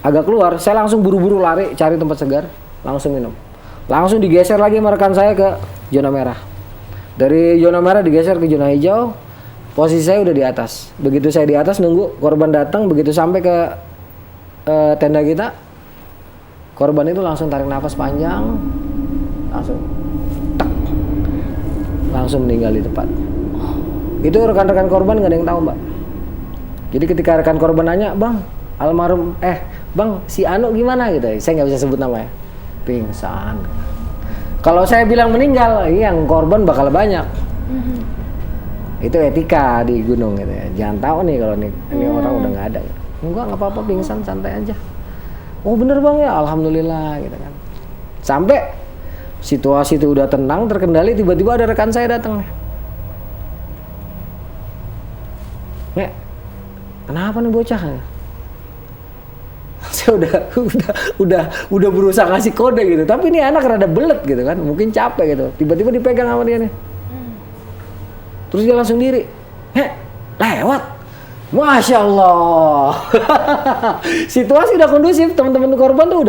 agak keluar, saya langsung buru-buru lari cari tempat segar, langsung minum. Langsung digeser lagi sama rekan saya ke zona merah. Dari zona merah digeser ke zona hijau. Posisi saya udah di atas. Begitu saya di atas nunggu korban datang, begitu sampai ke tenda kita, korban itu langsung tarik nafas panjang, langsung meninggal di tempat. Itu rekan-rekan korban nggak ada yang tahu, Mbak. Jadi ketika rekan korban nanya, bang, almarhum, bang, si Anu gimana gitu, saya nggak bisa sebut namanya, pingsan. Kalau saya bilang meninggal, yang korban bakal banyak. Itu etika di gunung gitu ya. Jangan tahu nih kalau ini orang udah nggak ada. Enggak apa-apa, pingsan, santai aja. Oh bener bang ya, alhamdulillah gitu kan. Sampai situasi itu udah tenang, terkendali, tiba-tiba ada rekan saya datang. Nek, kenapa nih bocah? Saya udah berusaha ngasih kode gitu, tapi ini anak rada belet gitu kan, mungkin capek gitu. Tiba-tiba dipegang sama dia nih. Terus dia langsung diri, lewat, masya Allah. Situasi udah kondusif, teman-teman korban tuh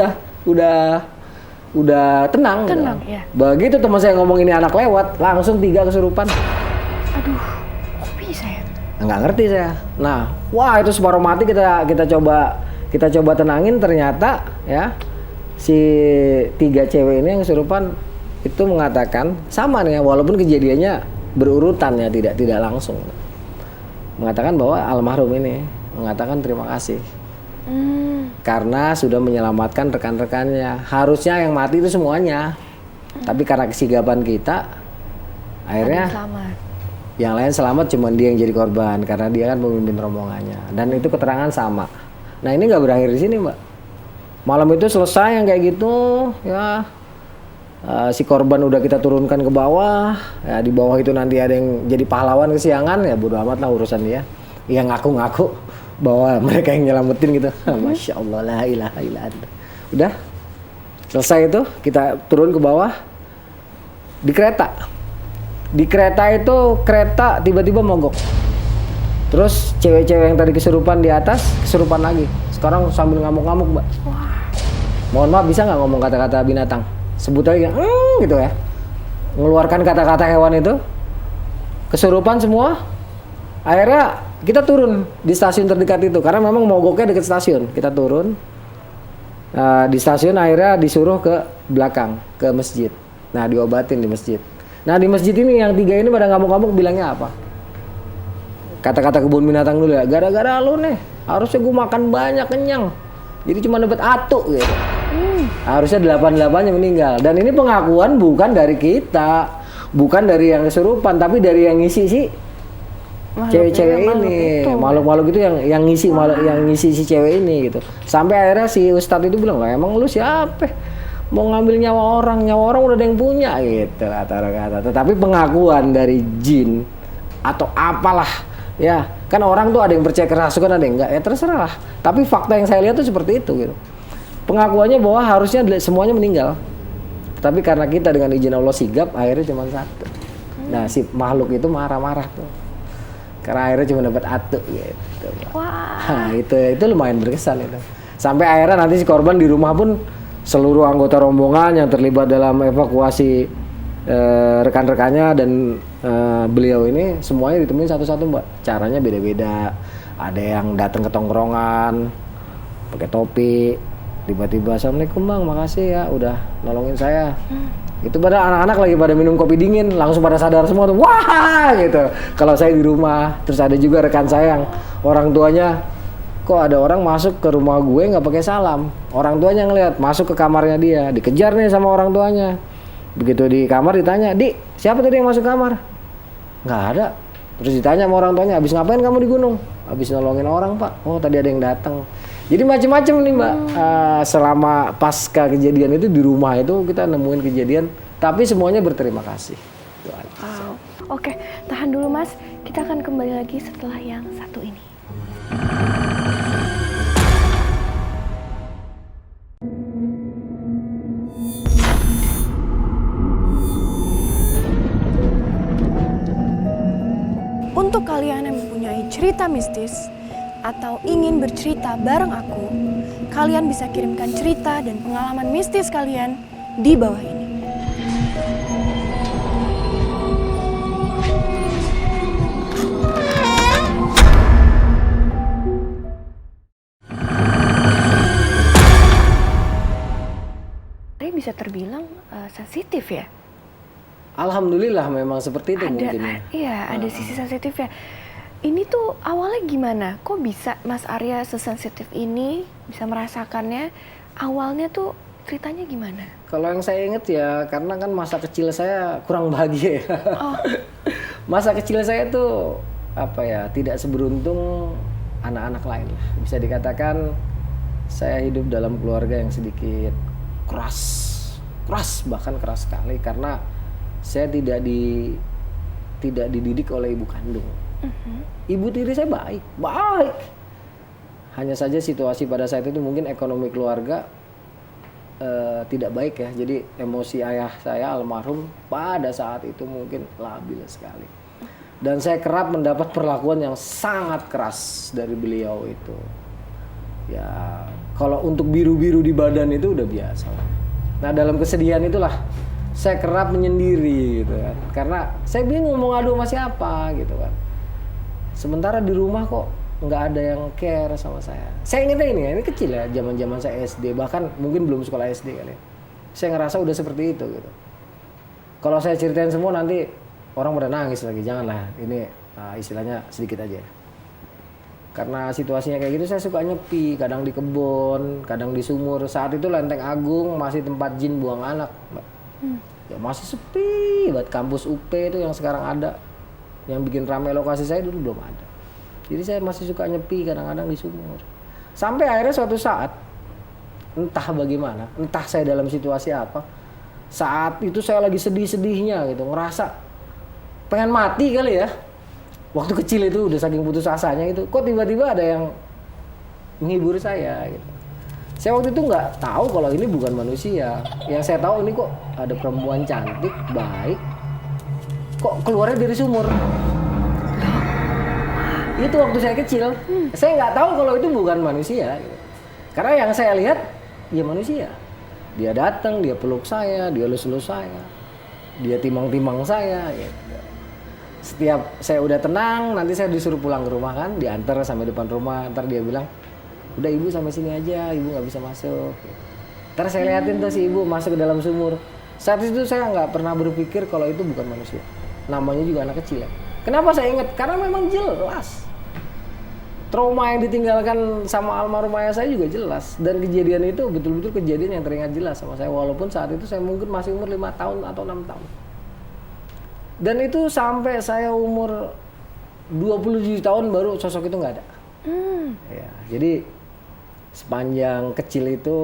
udah tenang gitu. Ya. Begitu teman saya ngomong ini anak lewat, langsung 3 kesurupan. Aduh, kok bisa ya? Nggak ngerti saya. Nah, wah itu separuh mati kita coba tenangin, ternyata ya si 3 cewek ini yang kesurupan itu mengatakan sama nih ya, walaupun kejadiannya berurutan ya, tidak langsung. Mengatakan bahwa almarhum ini mengatakan terima kasih. Karena sudah menyelamatkan rekan-rekannya. Harusnya yang mati itu semuanya. Tapi karena kesigapan kita, akhirnya yang lain selamat, cuman dia yang jadi korban karena dia kan pemimpin rombongannya. Dan itu keterangan sama. Nah ini nggak berakhir di sini, Mbak. Malam itu selesai yang kayak gitu, ya. Si korban udah kita turunkan ke bawah. Ya di bawah itu nanti ada yang jadi pahlawan kesiangan, ya bodo amat lah urusan dia. Yang ngaku-ngaku bahwa mereka yang nyelamatin gitu. Masya Allah, la ilaha illa anta. Udah selesai itu, kita turun ke bawah di kereta. Di kereta itu kereta tiba-tiba mogok. Terus cewek-cewek yang tadi kesurupan di atas kesurupan lagi. Sekarang sambil ngamuk-ngamuk, Mbak. Mohon maaf, bisa nggak ngomong kata-kata binatang? Sebut aja gitu ya. Mengeluarkan kata-kata hewan itu. Kesurupan semua. Akhirnya kita turun di stasiun terdekat itu karena memang mogoknya dekat stasiun. Kita turun di stasiun, akhirnya disuruh ke belakang, ke masjid. Nah diobatin di masjid. Nah di masjid ini yang 3 ini pada ngamuk-ngamuk bilangnya apa? Kata-kata kebun binatang dulu ya. Gara-gara lu nih, harusnya gue makan banyak, kenyang. Jadi cuma dapat atu gitu. Harusnya 8-8-nya meninggal. Dan ini pengakuan bukan dari kita, bukan dari yang kesurupan, tapi dari yang ngisi sih cewek-cewek ini, makhluk-makhluk itu yang ngisi yang ngisi si cewek ini gitu. Sampai akhirnya si ustadz itu bilang, lah emang lu siapa? mau ngambil nyawa orang udah ada yang punya gitu kata-kata. Tetapi pengakuan dari jin atau apalah ya, kan orang tuh ada yang percaya kerasukan, ada yang enggak, ya terserah lah. Tapi fakta yang saya lihat tuh seperti itu gitu. Pengakuannya bahwa harusnya semuanya meninggal. Tapi karena kita dengan izin Allah sigap, akhirnya cuma satu. Nah si makhluk itu marah-marah tuh. Karena akhirnya cuma dapat atu gitu. Wah. Nah, itu lumayan berkesan itu. Sampai akhirnya nanti si korban di rumah pun seluruh anggota rombongan yang terlibat dalam evakuasi rekan-rekannya dan beliau ini semuanya ditemuin satu-satu Mbak. Caranya beda-beda. Ada yang datang ke tongkrongan pakai topi, tiba-tiba assalamualaikum bang, makasih ya udah nolongin saya. Itu pada anak-anak lagi pada minum kopi dingin, langsung pada sadar semua tuh, wah gitu. Kalau saya di rumah, terus ada juga rekan saya yang orang tuanya, kok ada orang masuk ke rumah gue nggak pakai salam. Orang tuanya ngeliat masuk ke kamarnya dia, dikejar nih sama orang tuanya. Begitu di kamar ditanya, Di, siapa tadi yang masuk kamar? Nggak ada. Terus ditanya sama orang tuanya, habis ngapain kamu di gunung? Habis nolongin orang pak. Oh tadi ada yang datang. Jadi macam-macam nih mbak. Selama pasca kejadian itu di rumah itu kita nemuin kejadian, tapi semuanya berterima kasih. Wow. Oke, tahan dulu mas. Kita akan kembali lagi setelah yang satu ini. Untuk kalian yang mempunyai cerita mistis atau ingin bercerita bareng aku, kalian bisa kirimkan cerita dan pengalaman mistis kalian di bawah ini. Ini bisa terbilang sensitif ya? Alhamdulillah memang seperti itu mungkin ya. Iya, ada sisi sensitifnya. Ini tuh awalnya gimana? Kok bisa Mas Arya sesensitif ini, bisa merasakannya? Awalnya tuh ceritanya gimana? Kalau yang saya ingat ya, karena kan masa kecil saya kurang bahagia ya. Oh. Masa kecil saya tuh apa ya, tidak seberuntung anak-anak lain lah. Bisa dikatakan saya hidup dalam keluarga yang sedikit keras bahkan keras sekali karena saya tidak dididik oleh ibu kandung. Ibu tiri saya baik. Hanya saja situasi pada saat itu mungkin ekonomi keluarga tidak baik ya. Jadi emosi ayah saya almarhum pada saat itu mungkin labil sekali. Dan saya kerap mendapat perlakuan yang sangat keras dari beliau itu. Ya, kalau untuk biru-biru di badan itu udah biasa. Nah, dalam kesedihan itulah saya kerap menyendiri gitu kan. Karena saya bingung mau ngadu sama siapa gitu kan. Sementara di rumah kok nggak ada yang care sama saya. Saya ingatnya ini kecil ya, zaman-zaman saya SD, bahkan mungkin belum sekolah SD kali ya. Saya ngerasa udah seperti itu gitu. Kalau saya ceritain semua nanti orang pada nangis lagi, janganlah. Ini istilahnya sedikit aja. Karena situasinya kayak gitu saya suka nyepi, kadang di kebun, kadang di sumur. Saat itu Lenteng Agung masih tempat jin buang anak, Mbak. Ya masih sepi buat kampus UP itu yang sekarang ada, yang bikin ramai lokasi saya dulu belum ada. Jadi saya masih suka nyepi kadang-kadang di sumur. Sampai akhirnya suatu saat, entah bagaimana, entah saya dalam situasi apa, saat itu saya lagi sedih-sedihnya gitu, ngerasa pengen mati kali ya. Waktu kecil itu udah saking putus asanya gitu, kok tiba-tiba ada yang menghibur saya gitu. Saya waktu itu nggak tahu kalau ini bukan manusia. Yang saya tahu ini kok ada perempuan cantik, baik, kok keluarnya dari sumur. Itu waktu saya kecil. Saya nggak tahu kalau itu bukan manusia. Gitu. Karena yang saya lihat, ya manusia. Dia datang, dia peluk saya, dia elus-elus saya, dia timang-timang saya. Gitu. Setiap saya udah tenang, nanti saya disuruh pulang ke rumah kan, diantar sampai depan rumah. Ntar dia bilang, udah ibu sampai sini aja, ibu nggak bisa masuk. Ntar saya liatin tuh si ibu masuk ke dalam sumur. Saat itu saya nggak pernah berpikir kalau itu bukan manusia. Namanya juga anak kecil ya. Kenapa saya ingat? Karena memang jelas. Trauma yang ditinggalkan sama almarhum ayah saya juga jelas. Dan kejadian itu betul-betul kejadian yang teringat jelas sama saya. Walaupun saat itu saya mungkin masih umur 5 tahun atau 6 tahun. Dan itu sampai saya umur 27 tahun baru sosok itu nggak ada. Ya, jadi sepanjang kecil itu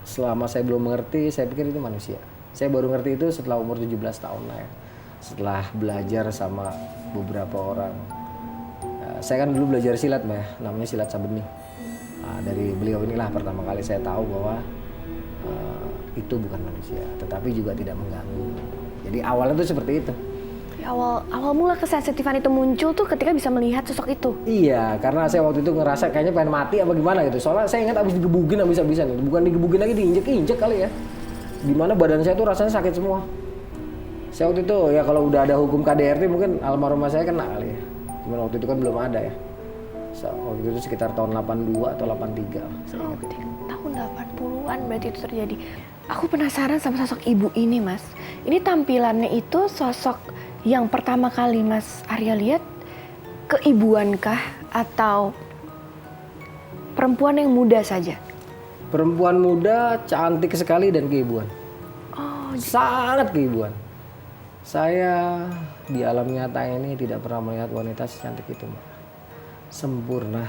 selama saya belum mengerti, saya pikir itu manusia. Saya baru ngerti itu setelah umur 17 tahun lah ya. Setelah belajar sama beberapa orang. Saya kan dulu belajar silat Mbak ya, namanya silat Sabeni. Nah, dari beliau inilah pertama kali saya tahu bahwa itu bukan manusia, tetapi juga tidak mengganggu. Jadi awalnya tuh seperti itu. Awal mula kesensitifan itu muncul tuh ketika bisa melihat sosok itu. Iya, karena saya waktu itu ngerasa kayaknya pengen mati apa gimana gitu. Soalnya saya ingat abis digebugin habis-habisan. Bukan digebugin lagi, diinjek-injek kali ya. Dimana badan saya tuh rasanya sakit semua. Saya waktu itu ya kalau udah ada hukum KDRT mungkin almarhumah saya kena kali ya. Cuman waktu itu kan belum ada ya. Waktu itu sekitar tahun 82 atau 83 saya ingat. Tahun 80-an berarti itu terjadi. Aku penasaran sama sosok ibu ini Mas. Ini tampilannya itu sosok yang pertama kali Mas Arya lihat keibuankah atau perempuan yang muda saja? Perempuan muda, cantik sekali dan keibuan. Oh, sangat keibuan. Saya di alam nyata ini tidak pernah melihat wanita secantik itu, Mbak. Sempurna,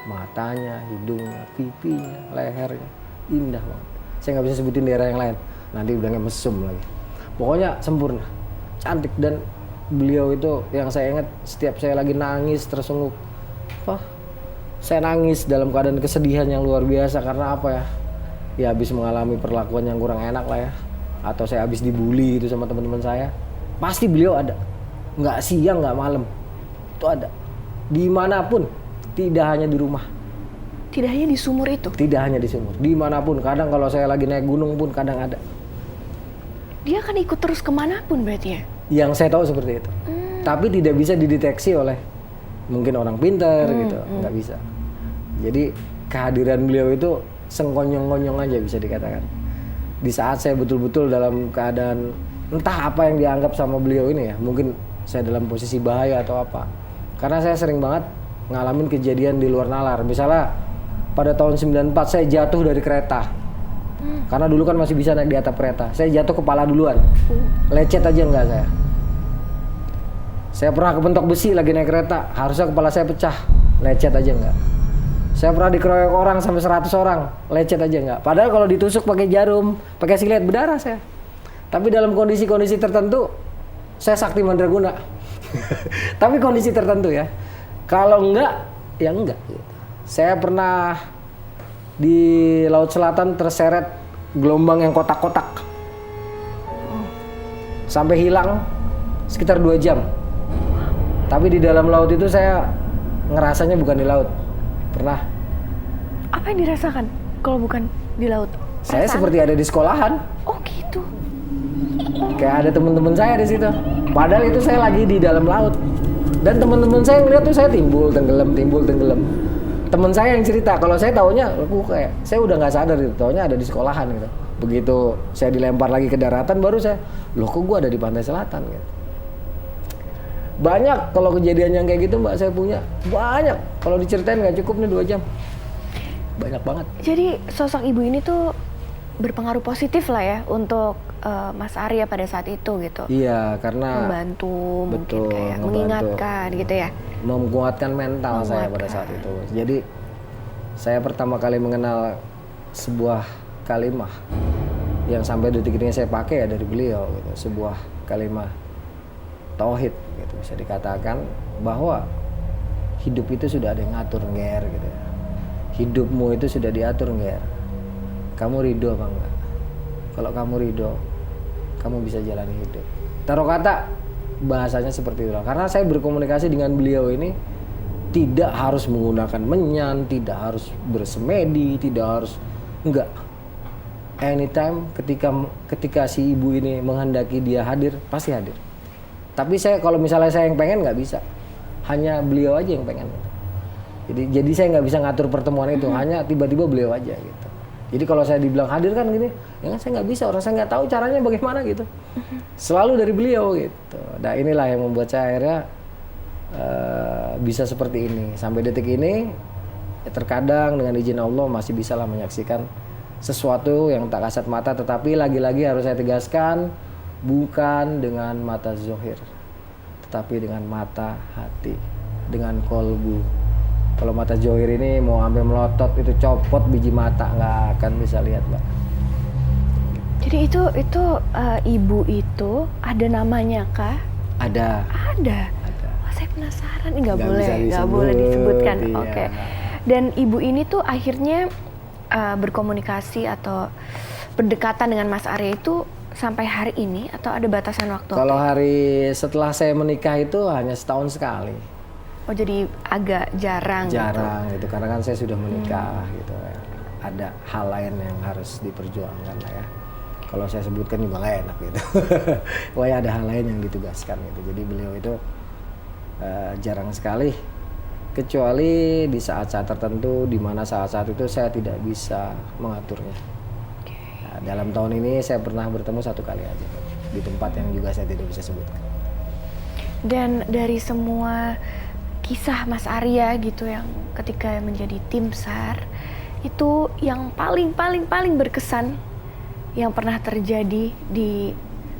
matanya, hidungnya, pipinya, lehernya, indah banget. Saya nggak bisa sebutin daerah yang lain, nanti bilangnya mesum lagi. Pokoknya sempurna, cantik, dan beliau itu yang saya ingat setiap saya lagi nangis tersungguh, saya nangis dalam keadaan kesedihan yang luar biasa karena apa ya? Ya habis mengalami perlakuan yang kurang enak lah ya, atau saya habis dibully itu sama teman-teman saya, pasti beliau ada, nggak siang nggak malam, itu ada, dimanapun, tidak hanya di rumah. Tidak hanya di sumur itu? Tidak hanya di sumur, dimanapun. Kadang kalau saya lagi naik gunung pun kadang ada. Dia akan ikut terus kemanapun berarti ya? Yang saya tahu seperti itu. Tapi tidak bisa dideteksi oleh mungkin orang pintar gitu, nggak bisa. Jadi kehadiran beliau itu sengkonyong-konyong aja bisa dikatakan. Di saat saya betul-betul dalam keadaan entah apa yang dianggap sama beliau ini ya, mungkin saya dalam posisi bahaya atau apa. Karena saya sering banget ngalamin kejadian di luar nalar. Misalnya pada tahun 94 saya jatuh dari kereta. Karena dulu kan masih bisa naik di atap kereta. Saya jatuh kepala duluan. Lecet aja enggak saya. Saya pernah kepentok besi lagi naik kereta. Harusnya kepala saya pecah. Lecet aja enggak. Saya pernah dikeroyok orang sampai 100 orang. Lecet aja enggak. Padahal kalau ditusuk pakai jarum, pakai silet, berdarah saya. Tapi dalam kondisi-kondisi tertentu, saya sakti mandraguna. Tapi kondisi tertentu ya. Kalau enggak, ya enggak. Saya pernah di Laut Selatan terseret gelombang yang kotak-kotak. Sampai hilang sekitar 2 jam. Tapi di dalam laut itu saya ngerasanya bukan di laut. Pernah. Apa yang dirasakan kalau bukan di laut? Saya seperti ada di sekolahan. Oh gitu. Kayak ada teman-teman saya di situ. Padahal itu saya lagi di dalam laut. Dan teman-teman saya ngeliat tuh saya timbul tenggelam. Teman saya yang cerita, kalau saya taunya, saya udah nggak sadar gitu, taunya ada di sekolahan gitu. Begitu saya dilempar lagi ke daratan, baru saya, kok gue ada di pantai selatan gitu. Banyak kalau kejadian yang kayak gitu Mbak saya punya, banyak. Kalau diceritain nggak cukup nih 2 jam. Banyak banget. Jadi sosok ibu ini tuh berpengaruh positif lah ya untuk Mas Arya pada saat itu gitu. Iya, karena membantu, betul, mungkin kayak mengingatkan gitu ya. Menguatkan mental saya pada saat itu. Jadi saya pertama kali mengenal sebuah kalimah yang sampai detik ini saya pakai ya dari beliau gitu. Sebuah kalimah tauhid gitu, bisa dikatakan bahwa hidup itu sudah ada yang ngatur nger gitu ya. Hidupmu itu sudah diatur nger. Kamu ridho apa enggak? Kalau kamu ridho, kamu bisa jalani hidup. Taruh kata bahasanya seperti itu. Karena saya berkomunikasi dengan beliau ini tidak harus menggunakan menyan, tidak harus bersemedi, tidak harus enggak. Anytime ketika si ibu ini menghendaki dia hadir, pasti hadir. Tapi saya kalau misalnya saya yang pengen nggak bisa. Hanya beliau aja yang pengen. Jadi saya nggak bisa ngatur pertemuan itu, hanya tiba-tiba beliau aja gitu. Jadi kalau saya dibilang hadir kan gini, ya kan saya nggak bisa, orang saya nggak tahu caranya bagaimana gitu. Selalu dari beliau gitu. Nah inilah yang membuat saya akhirnya bisa seperti ini. Sampai detik ini, ya terkadang dengan izin Allah masih bisa lah menyaksikan sesuatu yang tak kasat mata. Tetapi lagi-lagi harus saya tegaskan, bukan dengan mata zohir, tetapi dengan mata hati, dengan kolbu. Kalau mata zohir ini mau sampai melotot itu copot biji mata, nggak akan bisa lihat Mbak. Jadi itu ibu itu ada namanya kah? Ada. Ada. Wah, saya penasaran. Nggak Nggak boleh bisa disebutkan. iya. Oke. Dan ibu ini tuh akhirnya berkomunikasi atau berdekatan dengan Mas Arya itu sampai hari ini atau ada batasan waktu? Kalau hari setelah saya menikah itu hanya setahun sekali. Oh, jadi agak jarang gitu. Karena kan saya sudah menikah gitu ya. Ada hal lain yang harus diperjuangkan lah ya. Kalau saya sebutkan juga nggak enak gitu. Wah, ada hal lain yang ditugaskan gitu. Jadi beliau itu jarang sekali, kecuali di saat-saat tertentu, di mana saat-saat itu saya tidak bisa mengaturnya. Nah, dalam tahun ini saya pernah bertemu 1 kali aja di tempat yang juga saya tidak bisa sebutkan. Dan dari semua kisah Mas Arya gitu yang ketika menjadi tim SAR, itu yang paling berkesan yang pernah terjadi di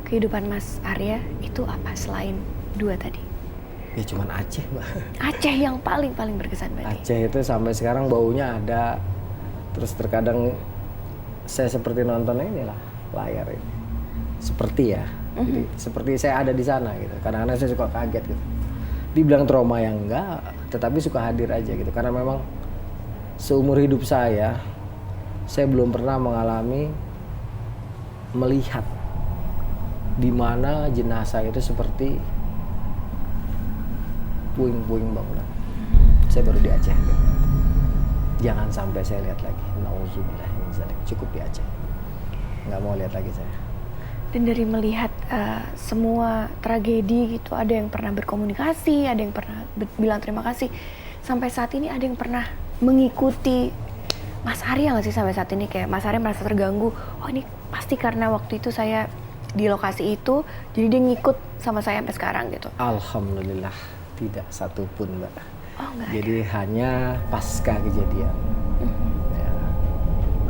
kehidupan Mas Arya itu apa selain 2 tadi? Ya cuman Aceh, Mbak. Aceh yang paling berkesan berarti. Aceh itu sampai sekarang baunya ada. Terus terkadang saya seperti nonton inilah layar ini. Seperti ya. Jadi seperti saya ada di sana gitu. Kadang-kadang saya suka kaget gitu. Dibilang trauma yang enggak, tetapi suka hadir aja gitu. Karena memang seumur hidup saya belum pernah mengalami melihat di mana jenazah itu seperti puing-puing bangunan. Saya baru di Aceh. Gitu. Jangan sampai saya lihat lagi. Nauzubillah min dzalik. Cukup di Aceh. Nggak mau lihat lagi saya. Dan dari melihat semua tragedi gitu, ada yang pernah berkomunikasi, ada yang pernah bilang terima kasih. Sampai saat ini ada yang pernah mengikuti Mas Arya nggak sih sampai saat ini? Kayak Mas Arya merasa terganggu, oh ini pasti karena waktu itu saya di lokasi itu, jadi dia ngikut sama saya sampai sekarang gitu. Alhamdulillah tidak satu pun, Mbak. Oh, enggak. Jadi hanya pasca kejadian. Ya,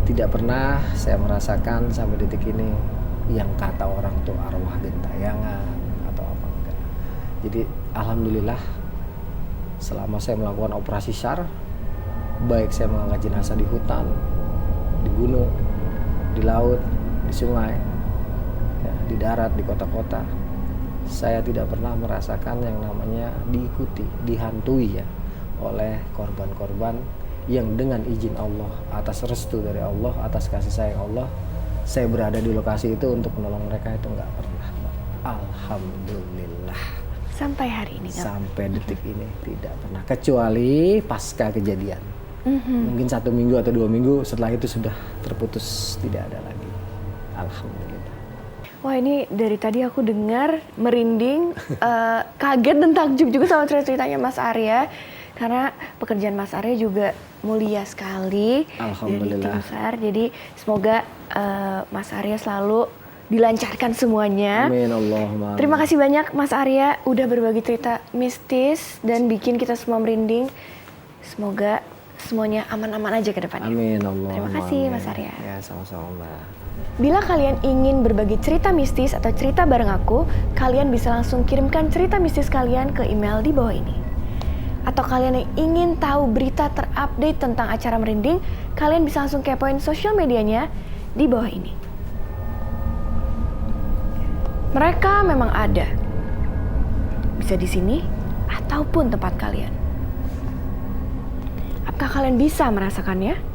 tidak pernah saya merasakan sampai detik ini yang kata orang tuh arwah gentayangan atau apa enggak. Jadi alhamdulillah selama saya melakukan operasi SAR, baik saya mengangkat jenazah di hutan, di gunung, di laut, di sungai, ya, di darat, di kota-kota, saya tidak pernah merasakan yang namanya diikuti, dihantui ya oleh korban-korban yang dengan izin Allah, atas restu dari Allah, atas kasih sayang Allah, saya berada di lokasi itu untuk menolong mereka itu nggak pernah. Alhamdulillah. Sampai hari ini. Sampai detik ini tidak pernah, kecuali pasca kejadian. Mungkin 1 minggu atau 2 minggu setelah itu sudah terputus, tidak ada lagi. Alhamdulillah. Wah, ini dari tadi aku dengar merinding, kaget dan takjub juga sama ceritanya Mas Arya. Karena pekerjaan Mas Arya juga mulia sekali dari tim SAR. Jadi semoga Mas Arya selalu dilancarkan semuanya. Amin Allahumma. Terima kasih banyak Mas Arya udah berbagi cerita mistis dan bikin kita semua merinding. Semoga semuanya aman-aman aja ke depannya. Amin Allahumma. Terima kasih Mas Arya. Ya, sama-sama Mbak. Bila kalian ingin berbagi cerita mistis atau cerita bareng aku, kalian bisa langsung kirimkan cerita mistis kalian ke email di bawah ini. Atau kalian yang ingin tahu berita terupdate tentang acara merinding, kalian bisa langsung kepoin sosial medianya di bawah ini. Mereka memang ada. Bisa di sini ataupun tempat kalian. Apakah kalian bisa merasakannya?